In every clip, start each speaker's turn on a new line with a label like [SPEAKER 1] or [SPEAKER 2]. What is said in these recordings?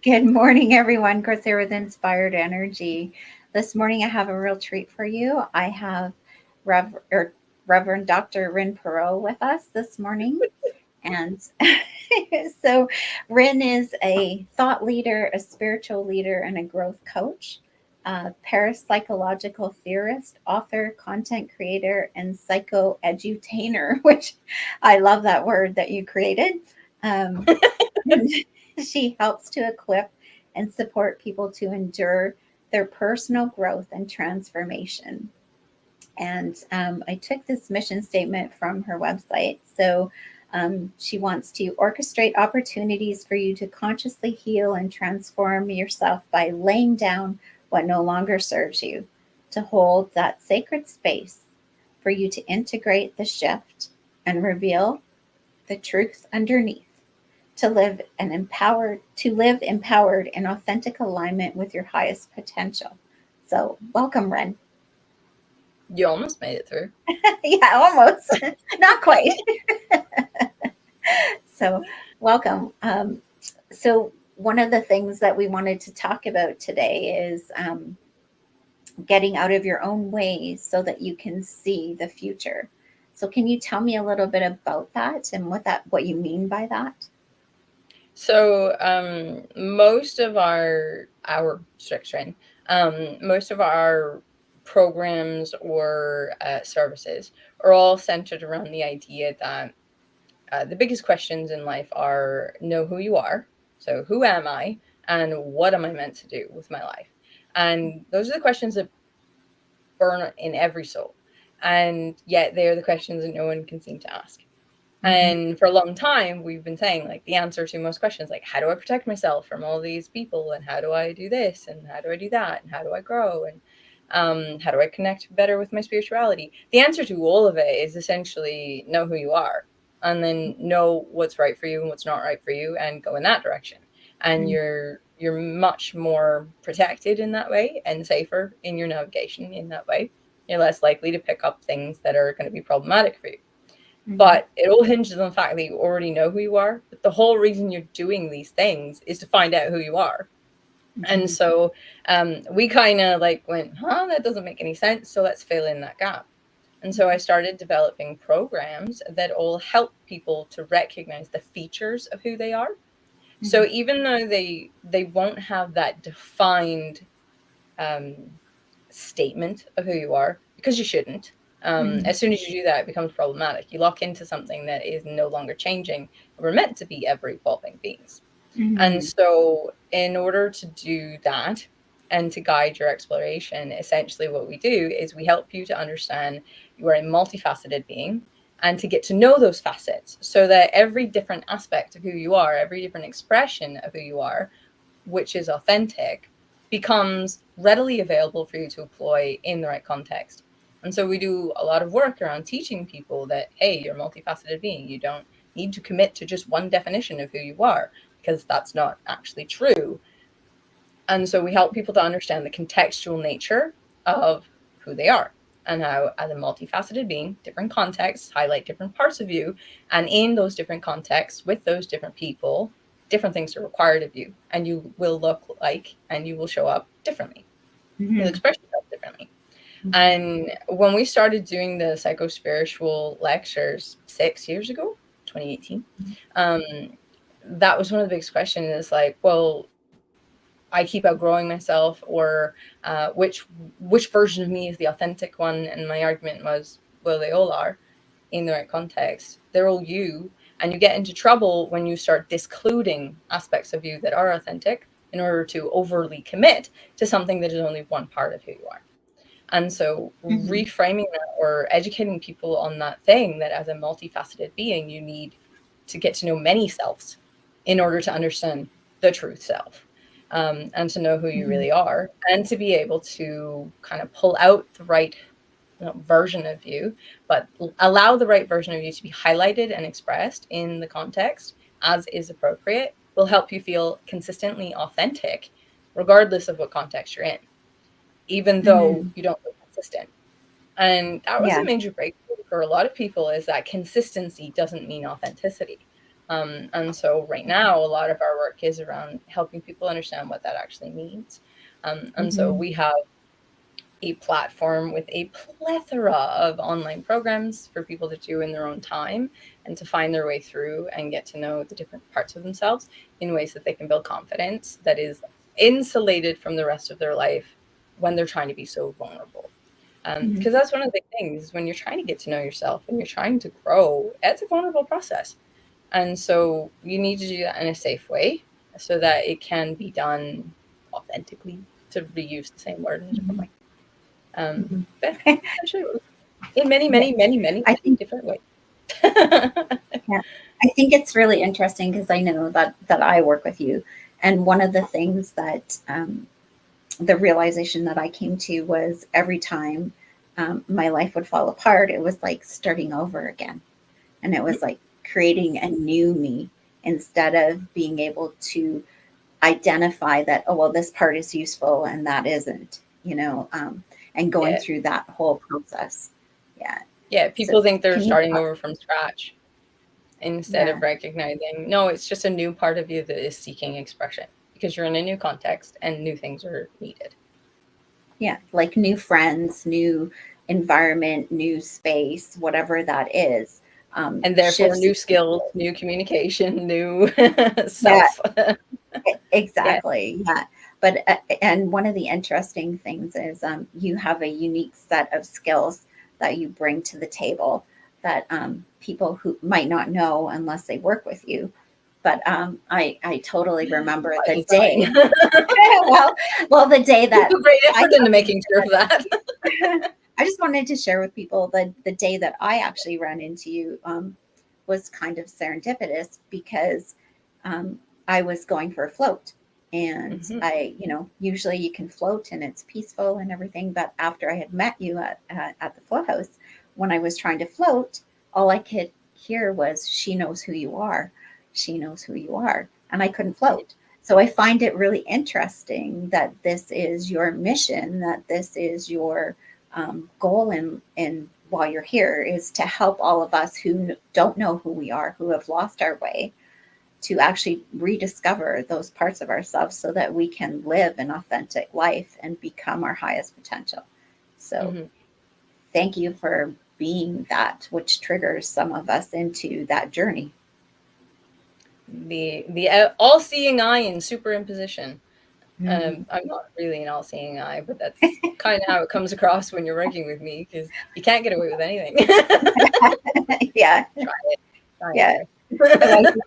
[SPEAKER 1] Good morning, everyone. Kris here with Inspired Energy. This morning, I have a real treat for you. I have Reverend Dr. Rynn Parraw with us this morning. And so, Rynn is a thought leader, a spiritual leader, and a growth coach, a parapsychological theorist, author, content creator, and psychoedutainer, which I love that word that you created. Um, and she helps to equip and support people to endure their personal growth and transformation. And I took this mission statement from her website. So she wants to orchestrate opportunities for you to consciously heal and transform yourself by laying down what no longer serves you, to hold that sacred space for you to integrate the shift and reveal the truth underneath, to live empowered in authentic alignment with your highest potential. So welcome, Rynn.
[SPEAKER 2] You almost made it through.
[SPEAKER 1] Yeah, almost. Not quite. So welcome. So one of the things that we wanted to talk about today is getting out of your own way so that you can see the future. So can you tell me a little bit about that and what you mean by that?
[SPEAKER 2] So most of our section, most of our programs or services are all centered around the idea that the biggest questions in life are know who you are. So who am I and what am I meant to do with my life? And those are the questions that burn in every soul. And yet they are the questions that no one can seem to ask. And for a long time, we've been saying like the answer to most questions, like how do I protect myself from all these people, and how do I do this, and how do I do that, and how do I grow, and how do I connect better with my spirituality? The answer to all of it is essentially know who you are, and then know what's right for you and what's not right for you, and go in that direction. And you're much more protected in that way, and safer in your navigation in that way. You're less likely to pick up things that are going to be problematic for you. But it all hinges on the fact that you already know who you are. But the whole reason you're doing these things is to find out who you are. And so we kind of like went, that doesn't make any sense. So let's fill in that gap. And so I started developing programs that all help people to recognize the features of who they are. So even though they won't have that defined statement of who you are, because you shouldn't. As soon as you do that, it becomes problematic. You lock into something that is no longer changing. We're meant to be ever evolving beings. And so in order to do that and to guide your exploration, essentially what we do is we help you to understand you are a multifaceted being and to get to know those facets so that every different aspect of who you are, every different expression of who you are, which is authentic, becomes readily available for you to employ in the right context. And so we do a lot of work around teaching people that, hey, you're a multifaceted being. You don't need to commit to just one definition of who you are, because that's not actually true. And so we help people to understand the contextual nature of who they are and how, as a multifaceted being, different contexts highlight different parts of you. And in those different contexts, with those different people, different things are required of you, and you will look like and you will show up differently. You'll express yourself differently. And when we started doing the psycho-spiritual lectures 6 years ago, 2018, that was one of the biggest questions, is like, well, I keep outgrowing myself, or which version of me is the authentic one? And my argument was, well, they all are in the right context. They're all you. And you get into trouble when you start discluding aspects of you that are authentic in order to overly commit to something that is only one part of who you are. And so reframing that, or educating people on that thing, that as a multifaceted being, you need to get to know many selves in order to understand the truth self, and to know who you really are, and to be able to kind of pull out the right version of you, but allow the right version of you to be highlighted and expressed in the context as is appropriate, will help you feel consistently authentic, regardless of what context you're in, even though you don't feel consistent. And that was a
[SPEAKER 1] Yeah.
[SPEAKER 2] major breakthrough for a lot of people, is that consistency doesn't mean authenticity. And so right now, a lot of our work is around helping people understand what that actually means. And so we have a platform with a plethora of online programs for people to do in their own time and to find their way through and get to know the different parts of themselves in ways that they can build confidence that is insulated from the rest of their life when they're trying to be so vulnerable. Because that's one of the big things when you're trying to get to know yourself and you're trying to grow, it's a vulnerable process. And so you need to do that in a safe way so that it can be done authentically, to reuse the same word in a different way. But in many
[SPEAKER 1] I think,
[SPEAKER 2] different ways.
[SPEAKER 1] yeah, I think it's really interesting because I know that I work with you, and one of the things that the realization that I came to was every time my life would fall apart, it was like starting over again, and it was like creating a new me instead of being able to identify that, oh well, this part is useful and that isn't, and going through that whole process.
[SPEAKER 2] Yeah,
[SPEAKER 1] So
[SPEAKER 2] people think they're
[SPEAKER 1] can you
[SPEAKER 2] starting
[SPEAKER 1] talk?
[SPEAKER 2] over from scratch instead of recognizing, no, it's just a new part of you that is seeking expression because you're in a new context and new things are needed.
[SPEAKER 1] Like new friends, new environment, new space, whatever that is.
[SPEAKER 2] And therefore
[SPEAKER 1] Shifts.
[SPEAKER 2] new skills, new communication, new
[SPEAKER 1] Yeah,
[SPEAKER 2] self. Yeah.
[SPEAKER 1] exactly. Yeah. But, and one of the interesting things is you have a unique set of skills that you bring to the table that people who might not know unless they work with you. But I totally remember
[SPEAKER 2] By
[SPEAKER 1] the day.
[SPEAKER 2] design.
[SPEAKER 1] well, the day
[SPEAKER 2] You
[SPEAKER 1] that
[SPEAKER 2] put great
[SPEAKER 1] I
[SPEAKER 2] effort into making sure of that.
[SPEAKER 1] I just wanted to share with people that the day that I actually ran into you was kind of serendipitous because I was going for a float. And usually you can float and it's peaceful and everything. But after I had met you at the float house, when I was trying to float, all I could hear was, she knows who you are. She knows who you are. And I couldn't float. So I find it really interesting that this is your mission, that this is your goal in while you're here is to help all of us who don't know who we are, who have lost our way, to actually rediscover those parts of ourselves so that we can live an authentic life and become our highest potential. So thank you for being that, which triggers some of us into that journey.
[SPEAKER 2] The all-seeing eye in superimposition. I'm not really an all-seeing eye, but that's kind of how it comes across when you're working with me because you can't get away with anything.
[SPEAKER 1] Yeah.
[SPEAKER 2] Try
[SPEAKER 1] Yeah.
[SPEAKER 2] it.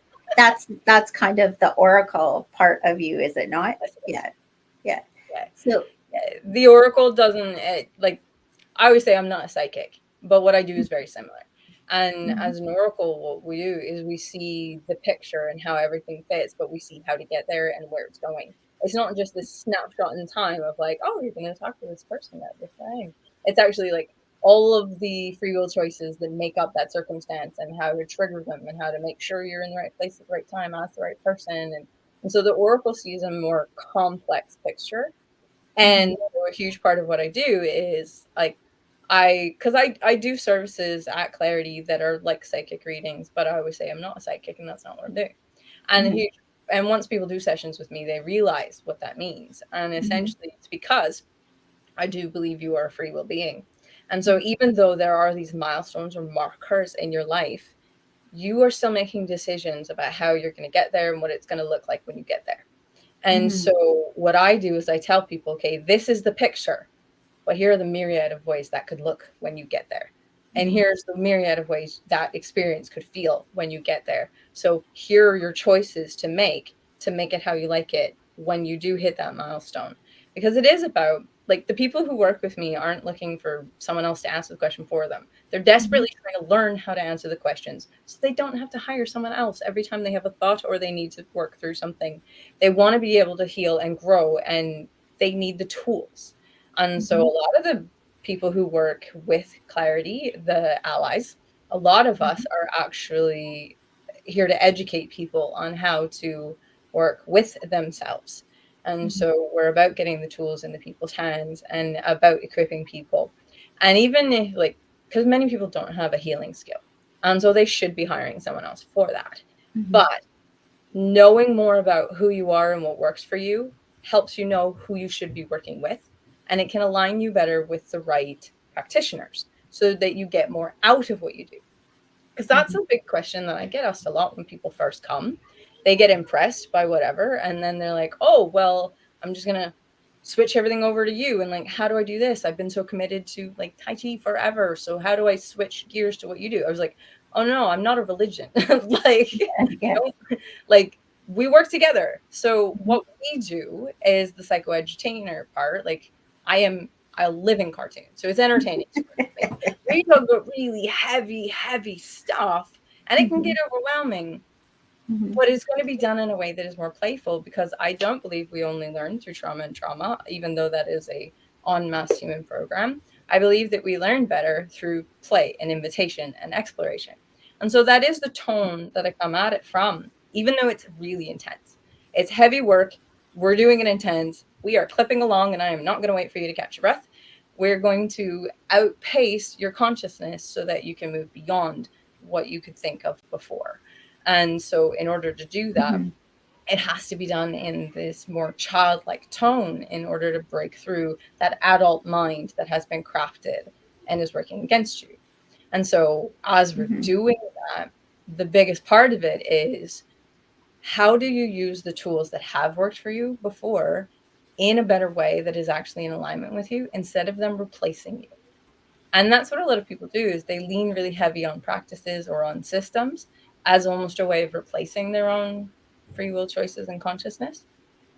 [SPEAKER 1] That's kind of the oracle part of you, is it not? Yeah. So
[SPEAKER 2] The oracle doesn't I always say I'm not a psychic, but what I do is very similar. And as an oracle, what we do is we see the picture and how everything fits, but we see how to get there and where it's going. It's not just this snapshot in time of like, oh, you're going to talk to this person at this time. It's actually like all of the free will choices that make up that circumstance and how to trigger them and how to make sure you're in the right place at the right time, ask the right person. And so the oracle sees a more complex picture. And a huge part of what I do is like, because I do services at Clair-i-tea that are like psychic readings, but I always say I'm not a psychic and that's not what I'm doing. And once people do sessions with me, they realize what that means. And essentially it's because I do believe you are a free will being. And so even though there are these milestones or markers in your life, you are still making decisions about how you're going to get there and what it's going to look like when you get there. And so what I do is I tell people, okay, this is the picture, but here are the myriad of ways that could look when you get there. And here's the myriad of ways that experience could feel when you get there. So here are your choices to make it how you like it when you do hit that milestone. Because it is about, like, the people who work with me aren't looking for someone else to answer the question for them. They're desperately trying to learn how to answer the questions so they don't have to hire someone else every time they have a thought or they need to work through something. They want to be able to heal and grow, and they need the tools. And so a lot of the people who work with Clair-i-tea, the allies, a lot of us are actually here to educate people on how to work with themselves. And so we're about getting the tools in the people's hands and about equipping people. And even if, like, because many people don't have a healing skill, and so they should be hiring someone else for that. But knowing more about who you are and what works for you helps you know who you should be working with. And it can align you better with the right practitioners so that you get more out of what you do. Because that's a big question that I get asked a lot when people first come. They get impressed by whatever, and then they're like, oh, well, I'm just going to switch everything over to you. And like, how do I do this? I've been so committed to like Tai Chi forever. So how do I switch gears to what you do? I was like, oh, no, I'm not a religion. Don't, like, we work together. So what we do is the psychoeducator part. Like, I am a living cartoon, so it's entertaining. We talk about really heavy stuff, and it can get overwhelming. But it's going to be done in a way that is more playful, because I don't believe we only learn through trauma and trauma, even though that is a en masse human program. I believe that we learn better through play and invitation and exploration. And so that is the tone that I come at it from, even though it's really intense. It's heavy work. We're doing it intense. We are clipping along, and I am not going to wait for you to catch your breath. We're going to outpace your consciousness so that you can move beyond what you could think of before. And so in order to do that, it has to be done in this more childlike tone in order to break through that adult mind that has been crafted and is working against you. And so as we're doing that, the biggest part of it is, how do you use the tools that have worked for you before in a better way that is actually in alignment with you, instead of them replacing you? And that's what a lot of people do, is they lean really heavy on practices or on systems as almost a way of replacing their own free will choices and consciousness.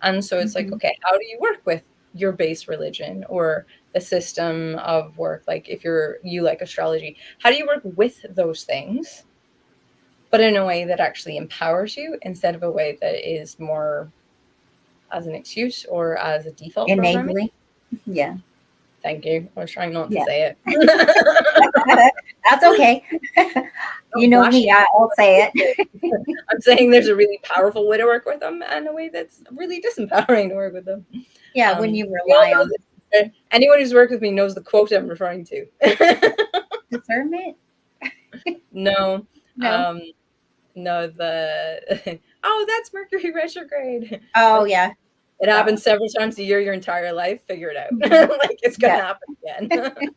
[SPEAKER 2] And so it's like, okay, how do you work with your base religion or the system of work? Like if you like astrology, how do you work with those things, but in a way that actually empowers you instead of a way that is more as an excuse or as a default programming?
[SPEAKER 1] Enabling. Yeah.
[SPEAKER 2] Thank you. I was trying not to say it.
[SPEAKER 1] That's okay. You know me, I'll say it.
[SPEAKER 2] I'm saying there's a really powerful way to work with them and a way that's really disempowering to work with them.
[SPEAKER 1] Yeah, when you rely on
[SPEAKER 2] it. Anyone who's worked with me knows the quote I'm referring to.
[SPEAKER 1] Discernment?
[SPEAKER 2] No. No, oh, that's Mercury retrograde.
[SPEAKER 1] Oh, yeah.
[SPEAKER 2] It happens several times a year, your entire life. Figure it out. Like it's going to happen again.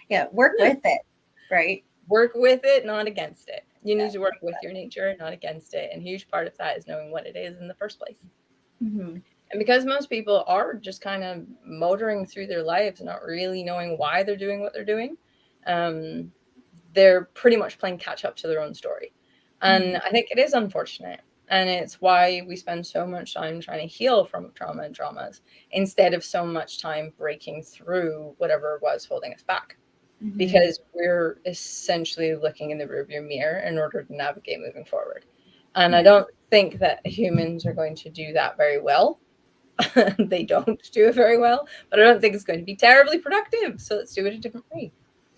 [SPEAKER 1] Yeah, work with it, right?
[SPEAKER 2] Work with it, not against it. You need to work with your nature, not against it. And a huge part of that is knowing what it is in the first place. And because most people are just kind of motoring through their lives, not really knowing why they're doing what they're doing, they're pretty much playing catch up to their own story. And I think it is unfortunate. And it's why we spend so much time trying to heal from trauma and traumas instead of so much time breaking through whatever was holding us back. Because we're essentially looking in the rearview mirror in order to navigate moving forward. And I don't think that humans are going to do that very well. They don't do it very well, but I don't think it's going to be terribly productive. So let's do it a different way.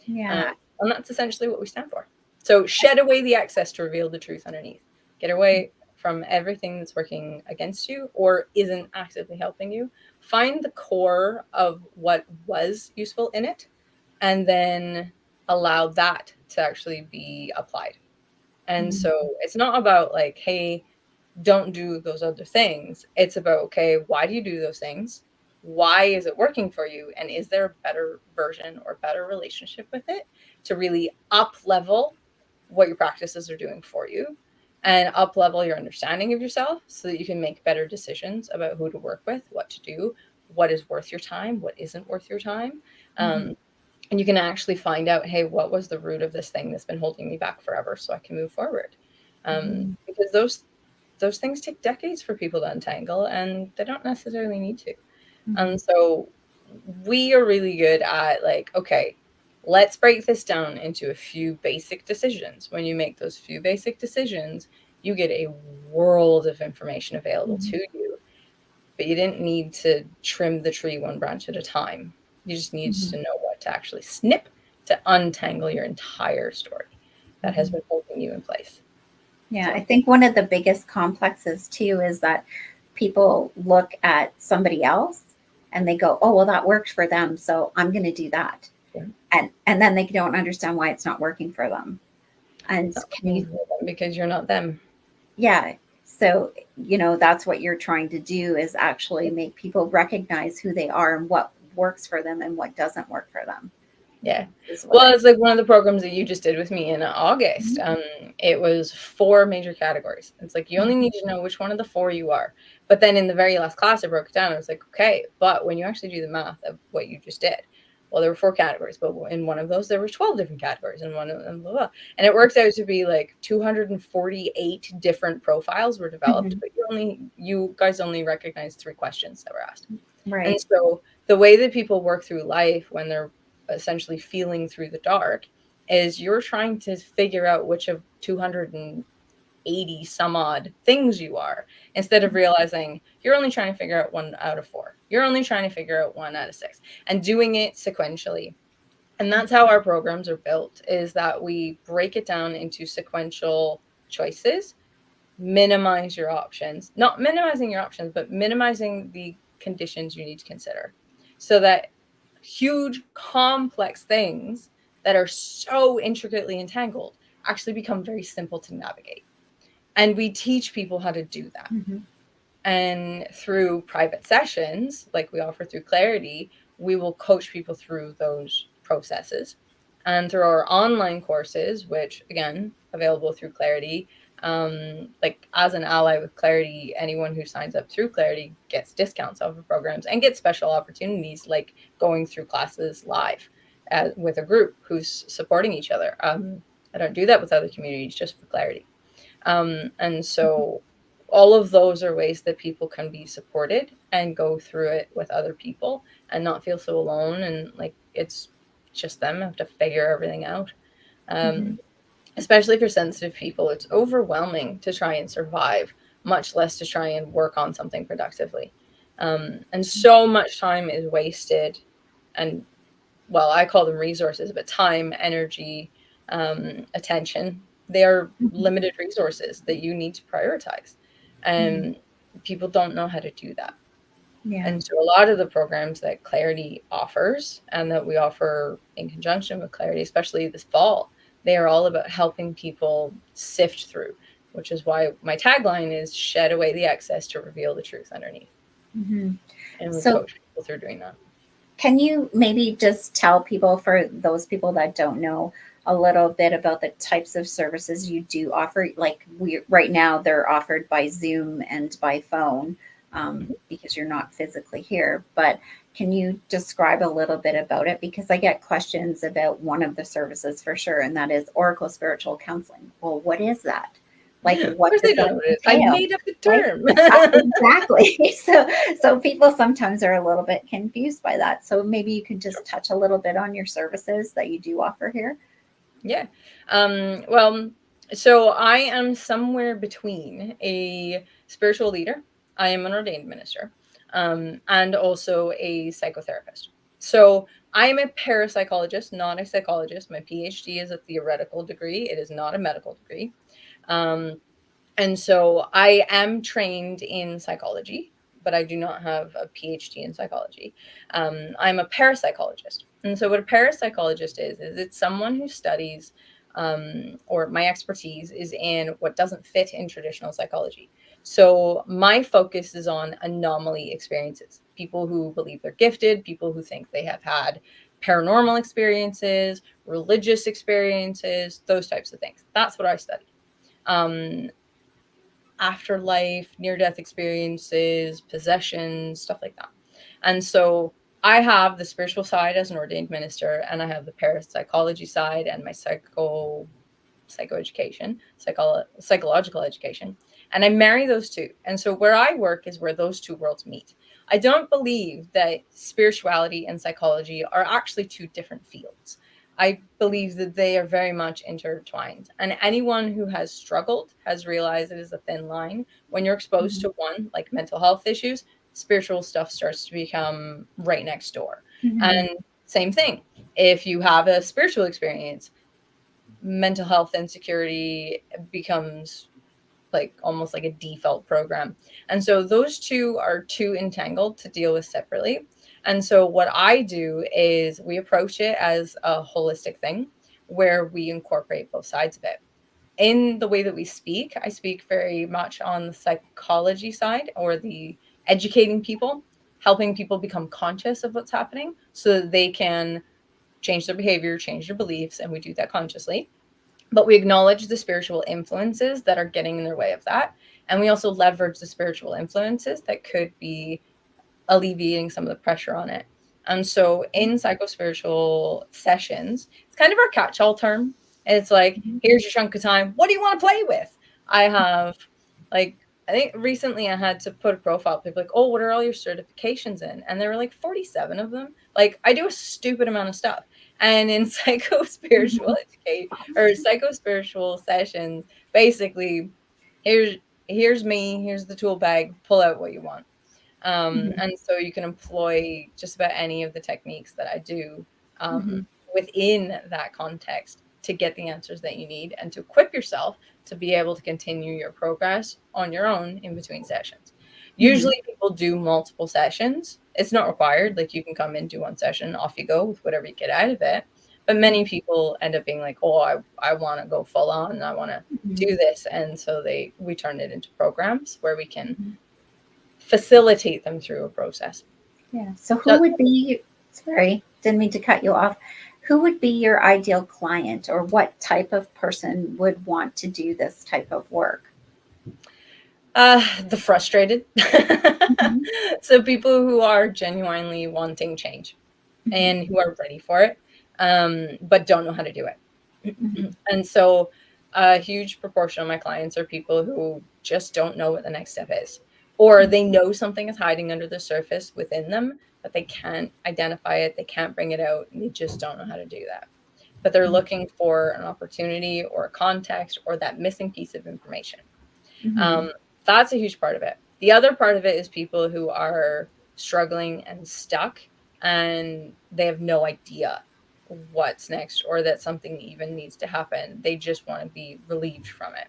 [SPEAKER 1] Yeah.
[SPEAKER 2] And that's essentially what we stand for. So shed away the excess to reveal the truth underneath. Get away from everything that's working against you or isn't actively helping you. Find the core of what was useful in it, and then allow that to actually be applied. And so it's not about like, hey, don't do those other things. It's about, okay, why do you do those things? Why is it working for you? And is there a better version or better relationship with it to really up level what your practices are doing for you and up level your understanding of yourself so that you can make better decisions about who to work with, what to do, what is worth your time, what isn't worth your time. And you can actually find out, hey, what was the root of this thing that's been holding me back forever so I can move forward? Because those things take decades for people to untangle, and they don't necessarily need to. And so we are really good at like, okay, let's break this down into a few basic decisions. When you make those few basic decisions, you get a world of information available to you, but you didn't need to trim the tree one branch at a time. You just need to know what to actually snip to untangle your entire story that has been holding you in place.
[SPEAKER 1] Yeah, I think one of the biggest complexes too is that people look at somebody else and they go, oh, well, that worked for them, so I'm going to do that. Yeah. And then they don't understand why it's not working for them. And
[SPEAKER 2] because you're not them.
[SPEAKER 1] Yeah. So, that's what you're trying to do is actually make people recognize who they are and what works for them and what doesn't work for them.
[SPEAKER 2] Yeah.
[SPEAKER 1] Is what
[SPEAKER 2] Well, it's like one of the programs that you just did with me in August.
[SPEAKER 1] Mhm.
[SPEAKER 2] It was 4 major categories. It's like you only need to know which one of the 4 you are. But then in the very last class, I broke it down. I was like, okay, but when you actually do the math of what you just did, well, there were 4 categories, but in one of those, there were 12 different categories, and one of them, blah, blah. And it works out to be like 248 different profiles were developed,
[SPEAKER 1] Mhm.
[SPEAKER 2] but you guys only recognized 3 questions that were asked. And
[SPEAKER 1] Right.
[SPEAKER 2] so the way that people work through life when they're essentially feeling through the dark is you're trying to figure out which of 280 some odd things you are, instead of realizing you're only trying to figure out 1 out of 4. You're only trying to figure out 1 out of 6 and doing it sequentially. And that's how our programs are built, is that we break it down into sequential choices, minimize your options, not minimizing your options, but minimizing the conditions you need to consider, so that huge complex things that are so intricately entangled actually become very simple to navigate. And we teach people how to do that.
[SPEAKER 1] Mhm.
[SPEAKER 2] And through private sessions, like we offer through Clair-i-tea, we will coach people through those processes. And through our online courses, which again, available through Clair-i-tea, like as an ally with Clair-i-tea, anyone who signs up through Clair-i-tea gets discounts off of programs and gets special opportunities like going through classes live with a group who's supporting each other. I don't do that with other communities, just for Clair-i-tea. And so all of those are ways that people can be supported and go through it with other people and not feel so alone and like it's just them have to figure everything out.
[SPEAKER 1] Mhm.
[SPEAKER 2] Especially for sensitive people, it's overwhelming to try and survive, much less to try and work on something productively. And so much time is wasted, and well, I call them resources, but time, energy, attention, they are
[SPEAKER 1] Mhm.
[SPEAKER 2] limited resources that you need to prioritize.
[SPEAKER 1] Mhm.
[SPEAKER 2] And people don't know how to do that.
[SPEAKER 1] Yeah.
[SPEAKER 2] And so a lot of the programs that Clair-i-tea offers and that we offer in conjunction with Clair-i-tea, especially this fall, they are all about helping people sift through, which is why my tagline is shed away the excess to reveal the truth underneath.
[SPEAKER 1] Mhm.
[SPEAKER 2] And we
[SPEAKER 1] So,
[SPEAKER 2] coach people through doing that.
[SPEAKER 1] can you maybe just tell people, for those people that don't know, a little bit about the types of services you do offer? Like, we right now they're offered by Zoom and by phone, because you're not physically here. But can you describe a little bit about it? Because I get questions about one of the services for sure, and that is Oracle Spiritual Counseling. Well, what is that? Like,
[SPEAKER 2] Of
[SPEAKER 1] what
[SPEAKER 2] course
[SPEAKER 1] does
[SPEAKER 2] they don't
[SPEAKER 1] that
[SPEAKER 2] know what it is. I
[SPEAKER 1] entail?
[SPEAKER 2] made up the
[SPEAKER 1] Right?
[SPEAKER 2] term.
[SPEAKER 1] Exactly. So people sometimes are a little bit confused by that. So maybe you can just touch a little bit on your services that you do offer here.
[SPEAKER 2] Yeah. Well, so I am somewhere between a spiritual leader, I am an ordained minister, and also a psychotherapist. So I am a parapsychologist, not a psychologist. My PhD is a theoretical degree, it is not a medical degree. Um, and so I am trained in psychology, but I do not have a PhD in psychology. I'm a parapsychologist. And so what a parapsychologist is it's someone who studies, or my expertise is in what doesn't fit in traditional psychology. So my focus is on anomaly experiences, people who believe they're gifted, people who think they have had paranormal experiences, religious experiences, those types of things. That's what I study. Um, Afterlife, near death experiences, possessions, stuff like that. And so I have the spiritual side as an ordained minister, and I have the parapsychology side and my psychoeducation, psychological education. And I marry those two. And so where I work is where those two worlds meet. I don't believe that spirituality and psychology are actually two different fields. I believe that they are very much intertwined. And anyone who has struggled has realized it is a thin line. When you're exposed
[SPEAKER 1] Mhm.
[SPEAKER 2] to one, like mental health issues, spiritual stuff starts to become right next door.
[SPEAKER 1] Mhm.
[SPEAKER 2] And same thing. If you have a spiritual experience, mental health insecurity becomes like almost like a default program. And so those two are too entangled to deal with separately. And so what I do is we approach it as a holistic thing where we incorporate both sides of it. in the way that we speak, I speak very much on the psychology side, or the educating people, helping people become conscious of what's happening so that they can change their behavior, change their beliefs, and we do that consciously. But we acknowledge the spiritual influences that are getting in their way of that. And we also leverage the spiritual influences that could be alleviating some of the pressure on it. And so in psycho-spiritual sessions, it's kind of our catch-all term. It's like, here's your chunk of time. What do you want to play with? I have, like, I think recently I had to put a profile. People like, oh, what are all your certifications in? And there were like 47 of them. Like, I do a stupid amount of stuff. And in psycho-spiritual education or psycho-spiritual sessions, basically, here's me, here's the tool bag, pull out what you want. And so you can employ just about any of the techniques that I do within that context to get the answers that you need and to equip yourself to be able to continue your progress on your own in between sessions. Usually people do multiple sessions. It's not required. Like, you can come in, do one session, off you go with whatever you get out of it. But many people end up being like, oh, I want to go full on. I want to do this. And so we turn it into programs where we can facilitate them through a process.
[SPEAKER 1] Yeah. So who would be, sorry, didn't mean to cut you off. Who would be your ideal client, or what type of person would want to do this type of work?
[SPEAKER 2] The frustrated. So people who are genuinely wanting change and who are ready for it, but don't know how to do it. And so a huge proportion of my clients are people who just don't know what the next step is, or they know something is hiding under the surface within them, but they can't identify it, they can't bring it out, and they just don't know how to do that. But they're looking for an opportunity or a context or that missing piece of information. That's a huge part of it. The other part of it is people who are struggling and stuck, and they have no idea what's next, or that something even needs to happen. They just want to be relieved from it.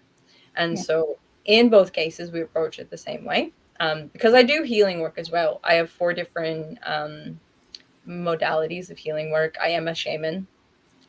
[SPEAKER 2] And so in both cases, we approach it the same way. Because I do healing work as well. I have 4 different modalities of healing work. I am a shaman,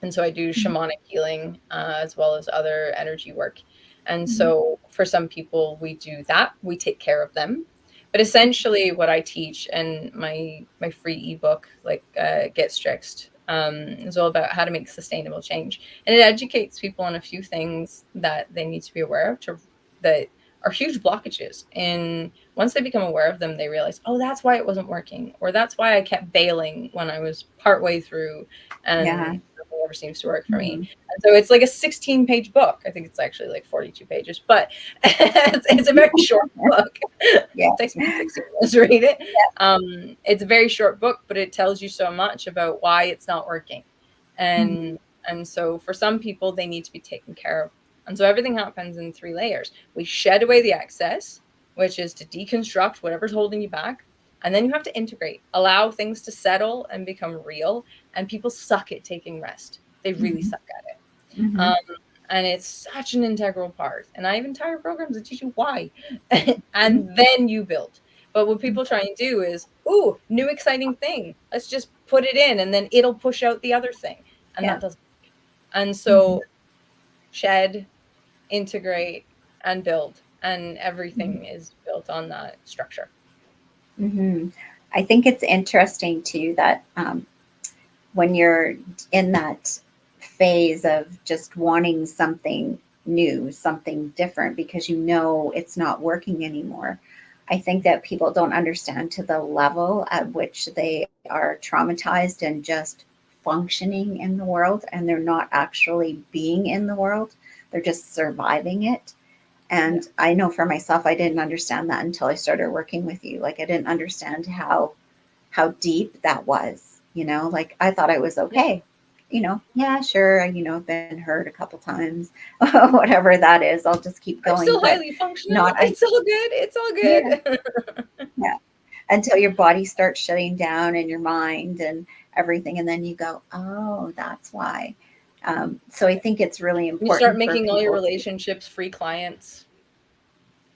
[SPEAKER 2] and so I do shamanic healing as well as other energy work. And so for some people, we do that. We take care of them. But essentially what I teach, and my free ebook, like Get Strixed, is all about how to make sustainable change. And it educates people on a few things that they need to be aware of that are huge blockages. And once they become aware of them, they realize, oh, that's why it wasn't working, or that's why I kept bailing when I was partway through and nothing ever seems to work for me. And so it's like a 16-page book. I think it's actually like 42 pages, but it's a very short book. It takes me 16 minutes to read it. It's a very short book, but it tells you so much about why it's not working. And so for some people, they need to be taken care of. And so everything happens in 3 layers. We shed away the excess, which is to deconstruct whatever's holding you back. And then you have to integrate, allow things to settle and become real. And people suck at taking rest. They really suck at it. And it's such an integral part. And I have entire programs that teach you why. And then you build. But what people try and do is, ooh, new exciting thing. Let's just put it in, and then it'll push out the other thing. And that doesn't work. And so shed, integrate, and build. And everything is built on that structure.
[SPEAKER 1] I think it's interesting too that when you're in that phase of just wanting something new, something different, because you know it's not working anymore, I think that people don't understand to the level at which they are traumatized and just functioning in the world, and they're not actually being in the world. They're just surviving it. And I know for myself, I didn't understand that until I started working with you. Like, I didn't understand how deep that was, like I thought I was okay. Yeah, sure. I've been hurt a couple times, whatever that is. I'll just keep going.
[SPEAKER 2] I'm still highly functional. It's all good. It's all good.
[SPEAKER 1] Yeah. Until your body starts shutting down and your mind and everything. And then you go, oh, that's why. So I think it's really important.
[SPEAKER 2] You start making all your relationships free clients.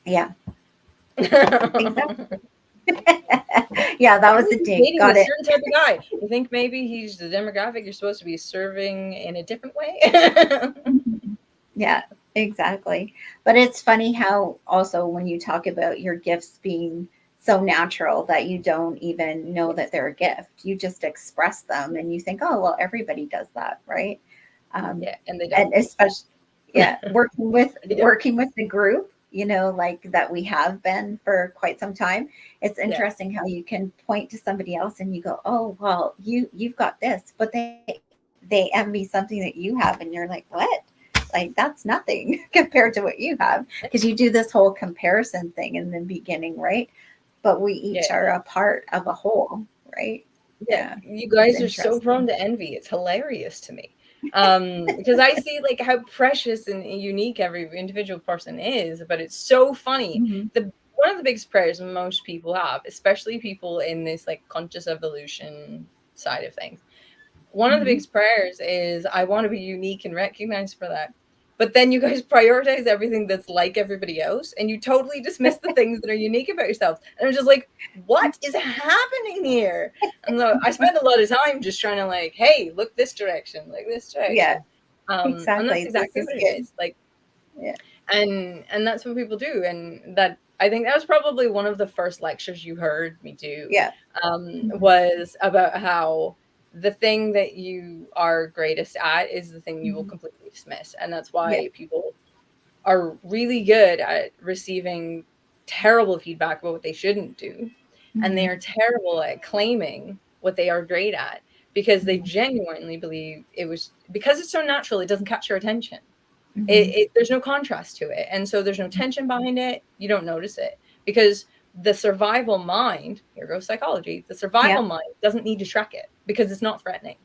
[SPEAKER 1] Yeah. Exactly. Yeah, that was the date. Got it.
[SPEAKER 2] Certain type of guy. You think maybe he's the demographic you're supposed to be serving in a different way?
[SPEAKER 1] Yeah. Exactly. But it's funny how also when you talk about your gifts being so natural that you don't even know that
[SPEAKER 2] Yes.
[SPEAKER 1] they're a gift. You just express them and you think, oh, well, everybody does that, right? Um,
[SPEAKER 2] Yeah, and they
[SPEAKER 1] and
[SPEAKER 2] don't.
[SPEAKER 1] especially, yeah,
[SPEAKER 2] They don't.
[SPEAKER 1] working with the group, like that we have been for quite some time. It's
[SPEAKER 2] Yeah.
[SPEAKER 1] interesting how you can point to somebody else and you go, oh, well, you've got this, but they envy something that you have, and you're like, what? Like that's nothing compared to what you have, because you do this whole comparison thing in the beginning, right? But we
[SPEAKER 2] Yeah.
[SPEAKER 1] each are a part of a whole, right?
[SPEAKER 2] Yeah,
[SPEAKER 1] Yeah,
[SPEAKER 2] you
[SPEAKER 1] it's
[SPEAKER 2] guys are so prone
[SPEAKER 1] interesting.
[SPEAKER 2] to envy. It's hilarious to me. Because I see like how precious and unique every individual person is, but it's so funny.
[SPEAKER 1] Hmm.
[SPEAKER 2] The One of the biggest prayers most people have, especially people in this like conscious evolution side of things, one of the
[SPEAKER 1] Hmm.
[SPEAKER 2] biggest prayers is I want to be unique and recognized for that. But then you guys prioritize everything that's like everybody else, and you totally dismiss the things that are unique about yourselves. And I'm just like, what is happening here? And so I spend a lot of time just trying to like, hey, look this direction, like this
[SPEAKER 1] Yeah,
[SPEAKER 2] direction. And that's
[SPEAKER 1] exactly. This
[SPEAKER 2] exactly
[SPEAKER 1] is
[SPEAKER 2] what it
[SPEAKER 1] good.
[SPEAKER 2] is. Like,
[SPEAKER 1] Yeah.
[SPEAKER 2] and that's what people do. And that I think that was probably one of the first lectures you heard me do,
[SPEAKER 1] Yeah. Hmm.
[SPEAKER 2] was about how the thing that you are greatest at is the thing you will
[SPEAKER 1] Hmm.
[SPEAKER 2] completely dismiss. And that's
[SPEAKER 1] Yeah.
[SPEAKER 2] why people are really good at receiving terrible feedback about what they shouldn't do. And they
[SPEAKER 1] Hmm.
[SPEAKER 2] are terrible at claiming what they are great at, because they
[SPEAKER 1] Hmm.
[SPEAKER 2] genuinely believe it was because it's so natural, it doesn't catch your attention.
[SPEAKER 1] Hmm.
[SPEAKER 2] There's no contrast to it, and so there's no tension behind it. You don't notice it because the survival mind, here goes psychology, the
[SPEAKER 1] Yeah.
[SPEAKER 2] survival mind doesn't need to track it because it's not threatening,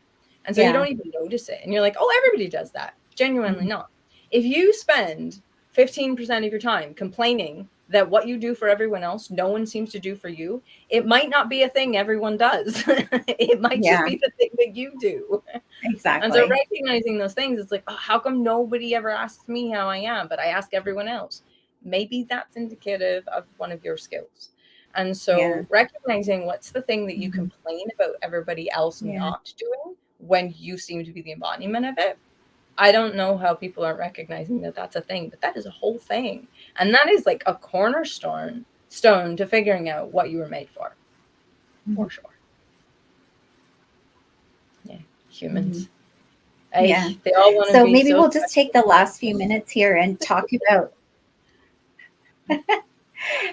[SPEAKER 2] and so you
[SPEAKER 1] Yeah.
[SPEAKER 2] don't even notice it, and you're like, oh, everybody does that. Genuinely
[SPEAKER 1] Hmm.
[SPEAKER 2] not. If you spend 15% of your time complaining that what you do for everyone else no one seems to do for you, it might not be a thing everyone does. It might just
[SPEAKER 1] Yeah.
[SPEAKER 2] be the thing that you do. And so
[SPEAKER 1] Exactly.
[SPEAKER 2] recognizing those things, it's like, oh, how come nobody ever asks me how I am, but I ask everyone else? Maybe that's indicative of one of your skills. And
[SPEAKER 1] Yeah.
[SPEAKER 2] so recognizing what's the thing that you
[SPEAKER 1] Hmm.
[SPEAKER 2] complain about everybody else
[SPEAKER 1] Yeah.
[SPEAKER 2] not doing when you seem to be the embodiment of it. I don't know how people aren't recognizing that that's a thing, but that is a whole thing. And that is like a cornerstone stone to figuring out what you were made
[SPEAKER 1] Hmm.
[SPEAKER 2] for sure. Yeah.
[SPEAKER 1] Hmm.
[SPEAKER 2] Humans.
[SPEAKER 1] Yeah.
[SPEAKER 2] They all want to
[SPEAKER 1] So
[SPEAKER 2] be
[SPEAKER 1] maybe
[SPEAKER 2] so
[SPEAKER 1] we'll just take the last few minutes here and talk about,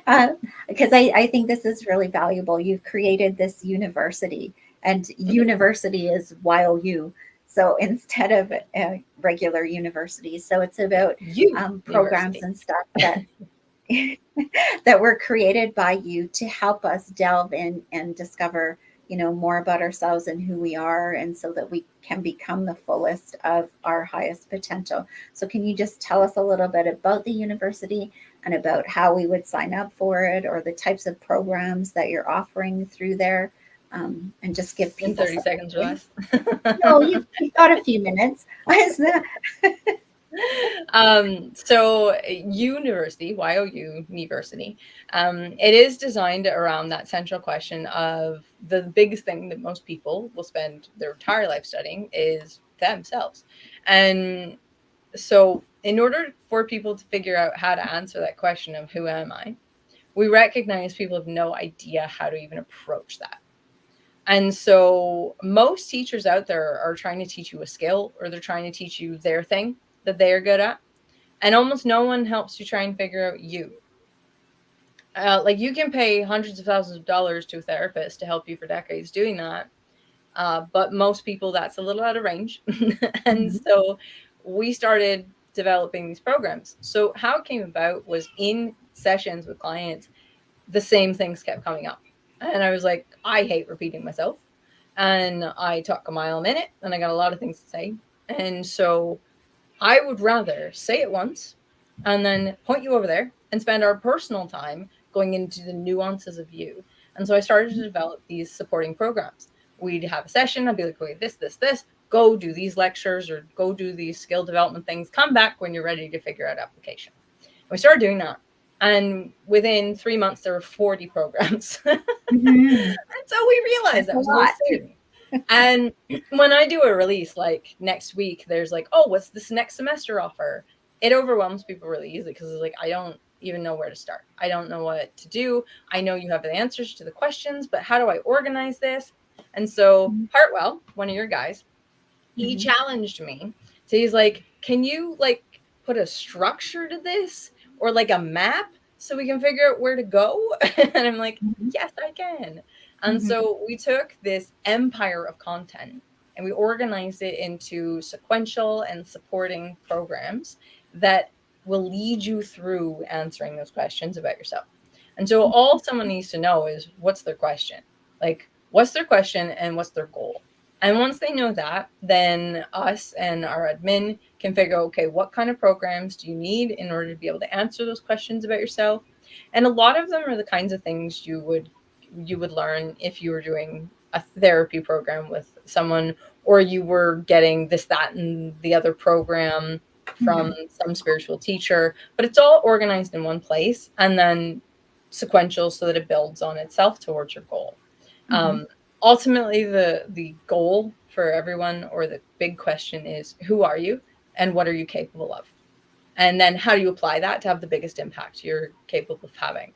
[SPEAKER 1] uh, because I think this is really valuable. You've created this university, and university is YOU. So instead of regular universities, so it's about programs
[SPEAKER 2] university.
[SPEAKER 1] and stuff that that were created by you to help us delve in and discover, more about ourselves and who we are, and so that we can become the fullest of our highest potential. So can you just tell us a little bit about the university and about how we would sign up for it, or the types of programs that you're offering through there, and just give
[SPEAKER 2] In
[SPEAKER 1] people
[SPEAKER 2] 30
[SPEAKER 1] some
[SPEAKER 2] seconds or
[SPEAKER 1] idea?
[SPEAKER 2] less.
[SPEAKER 1] No, you've got a few minutes. It's not-
[SPEAKER 2] So university, YOU, university, it is designed around that central question of the biggest thing that most people will spend their entire life studying is themselves. And so in order for people to figure out how to answer that question of who am I, we recognize people have no idea how to even approach that. And so most teachers out there are trying to teach you a skill, or they're trying to teach you their thing that they are good at. And almost no one helps you try and figure out you. Like you can pay hundreds of thousands of dollars to a therapist to help you for decades doing that. But most people, that's a little out of range. And
[SPEAKER 1] Mhm.
[SPEAKER 2] so we started developing these programs. So how it came about was in sessions with clients, the same things kept coming up. And I was like, I hate repeating myself. And I talk a mile a minute and I got a lot of things to say. And so I would rather say it once and then point you over there and spend our personal time going into the nuances of you. And so I started to develop these supporting programs. We'd have a session. I'd be like, okay, this, go do these lectures or go do these skill development things. Come back when you're ready to figure out application. And we started doing that. And within 3 months, there were 40 programs. And
[SPEAKER 1] Mhm.
[SPEAKER 2] so we realized
[SPEAKER 1] That's a
[SPEAKER 2] that was a whole
[SPEAKER 1] lot.
[SPEAKER 2] thing. And when I do a release, like next week, there's like, oh, what's this next semester offer? it overwhelms people really easily because it's like, I don't even know where to start. I don't know what to do. I know you have the answers to the questions, but how do I organize this? And so Hartwell, one of your guys, he challenged me. So he's like, can you like put a structure to this or like a map so we can figure out where to go? And I'm like, yes, I can. And so we took this empire of content and we organized it into sequential and supporting programs that will lead you through answering those questions about yourself. And so all someone needs to know is what's their question? Like, what's their question and what's their goal? And once they know that, then us and our admin can figure out, okay, what kind of programs do you need in order to be able to answer those questions about yourself? And a lot of them are the kinds of things you would learn if you were doing a therapy program with someone, or you were getting this, that, and the other program from some spiritual teacher. But it's all organized in one place and then sequential so that it builds on itself towards your goal. Ultimately, the goal for everyone, or the big question, is who are you and what are you capable of? And then how do you apply that to have the biggest impact you're capable of having?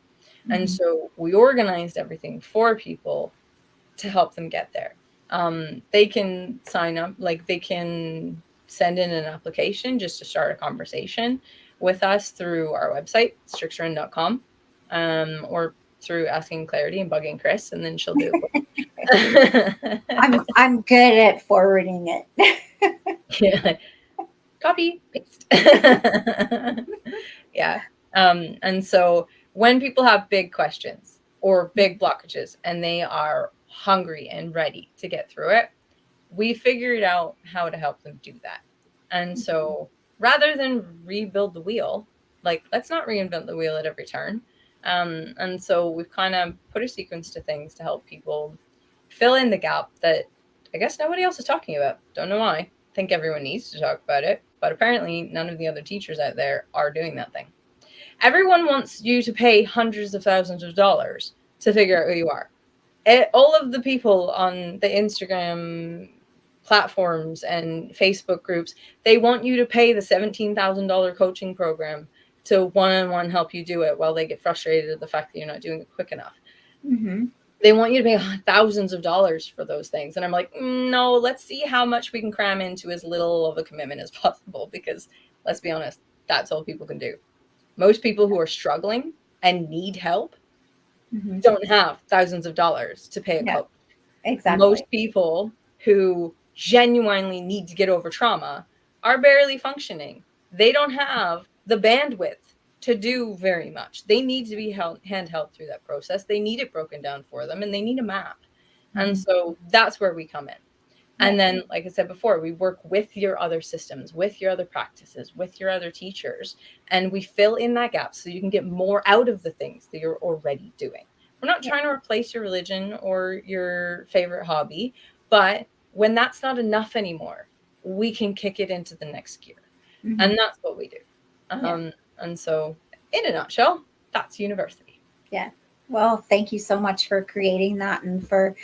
[SPEAKER 2] And so we organized everything for people to help them get there. They can sign up, like they can send in an application just to start a conversation with us through our website, strixrynn.com, or through asking Clair-i-tea and bugging Kris, and then she'll do it.
[SPEAKER 1] I'm good at forwarding it.
[SPEAKER 2] Yeah. Copy, paste. Yeah. And so when people have big questions or big blockages and they are hungry and ready to get through it, we figured out how to help them do that. And so rather than rebuild the wheel, like, let's not reinvent the wheel at every turn. And so we've kind of put a sequence to things to help people fill in the gap that I guess nobody else is talking about. Don't know why. I think everyone needs to talk about it, but apparently none of the other teachers out there are doing that thing. Everyone wants you to pay hundreds of thousands of dollars to figure out who you are. All of the people on the Instagram platforms and Facebook groups, they want you to pay the $17,000 coaching program to one-on-one help you do it, while they get frustrated at the fact that you're not doing it quick enough. They want you to pay thousands of dollars for those things. And I'm like, no, let's see how much we can cram into as little of a commitment as possible, because let's be honest, that's all people can do. Most people who are struggling and need help don't have thousands of dollars to pay a coach.
[SPEAKER 1] Exactly.
[SPEAKER 2] Most people who genuinely need to get over trauma are barely functioning. They don't have the bandwidth to do very much. They need to be handheld through that process. They need it broken down for them, and they need a map. And so that's where we come in. And then, like I said before, we work with your other systems, with your other practices, with your other teachers, and we fill in that gap so you can get more out of the things that you're already doing. We're not trying to replace your religion or your favorite hobby, but when that's not enough anymore, we can kick it into the next gear. And that's what we do. And so, in a nutshell, that's university.
[SPEAKER 1] Yeah. Well, thank you so much for creating that and for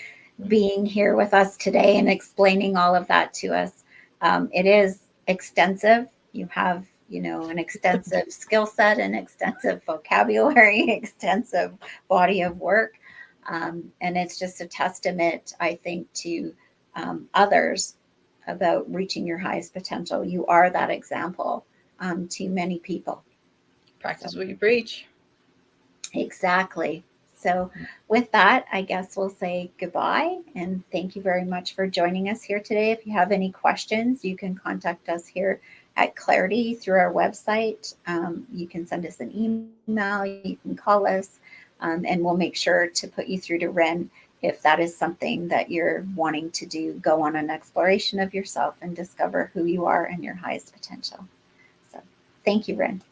[SPEAKER 1] being here with us today and explaining all of that to us. It is extensive. You have, an extensive skill set, an extensive vocabulary, extensive body of work. And it's just a testament, I think, to others about reaching your highest potential. You are that example to many people.
[SPEAKER 2] Practice what you preach.
[SPEAKER 1] Exactly. So with that, I guess we'll say goodbye and thank you very much for joining us here today. If you have any questions, you can contact us here at Clair-i-tea through our website. You can send us an email, you can call us, and we'll make sure to put you through to Rynn if that is something that you're wanting to do. Go on an exploration of yourself and discover who you are and your highest potential. So thank you, Rynn.